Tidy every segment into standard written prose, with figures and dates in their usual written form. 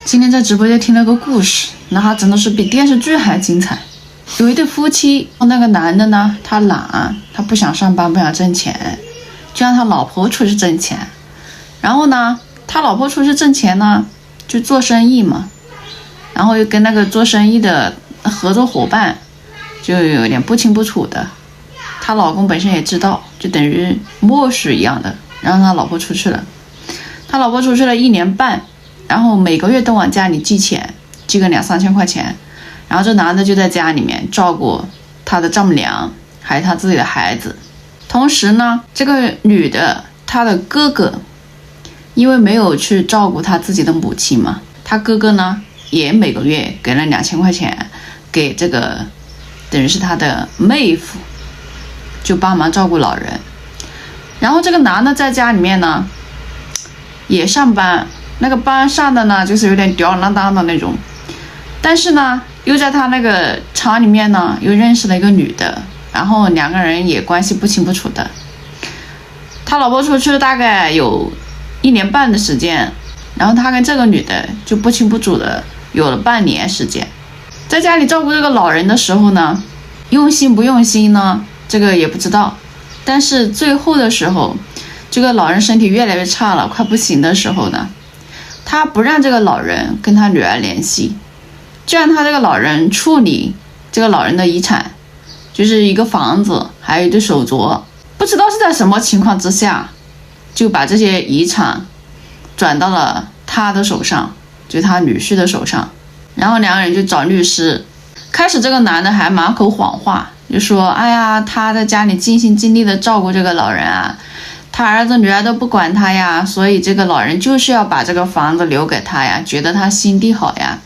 今天在直播间听了个故事，那真的是比电视剧还精彩。有一对夫妻，那个男的呢，他懒，他不想上班，不想挣钱，就让他老婆出去挣钱。然后呢，他老婆出去挣钱呢，就做生意嘛，然后又跟那个做生意的合作伙伴就有点不清不楚的。她老公本身也知道，就等于默许一样的，让他老婆出去了。他老婆出去了1年半，然后每个月都往家里寄钱，寄个2-3千块钱。然后这男的就在家里面照顾他的丈母娘，还有他自己的孩子。同时呢，这个女的，她的哥哥，因为没有去照顾他自己的母亲嘛，他哥哥呢也每个月给了2000块钱给这个等于是他的妹夫，就帮忙照顾老人。然后这个男的在家里面呢也上班，那个班上的呢就是有点吊儿郎当的那种，但是呢又在他那个厂里面呢又认识了一个女的，然后2个人也关系不清不楚的。他老婆出去了大概有1年半的时间，然后他跟这个女的就不清不楚的有了半年时间。在家里照顾这个老人的时候呢，用心不用心呢，这个也不知道。但是最后的时候，这个老人身体越来越差了，快不行的时候呢，他不让这个老人跟他女儿联系，就让他这个老人处理这个老人的遗产，就是一个房子还有一对手镯。不知道是在什么情况之下，就把这些遗产转到了他的手上，就他女婿的手上。然后2个人就找律师。开始这个男的还满口谎话，就说哎呀，他在家里尽心尽力的照顾这个老人啊，他儿子女儿都不管他呀，所以这个老人就是要把这个房子留给他呀，觉得他心地好呀。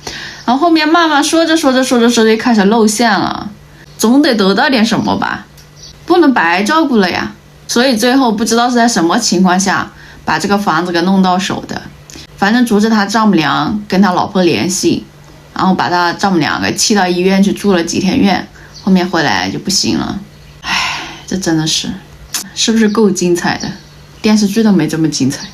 然后后面慢慢说着就开始露馅了，总得得到点什么吧，不能白照顾了呀。所以最后不知道是在什么情况下把这个房子给弄到手的，反正阻止他丈母娘跟他老婆联系，然后把他丈母娘给气到医院去住了几天院，后面回来就不行了。唉，这真的是不是够精彩的？电视剧都没这么精彩。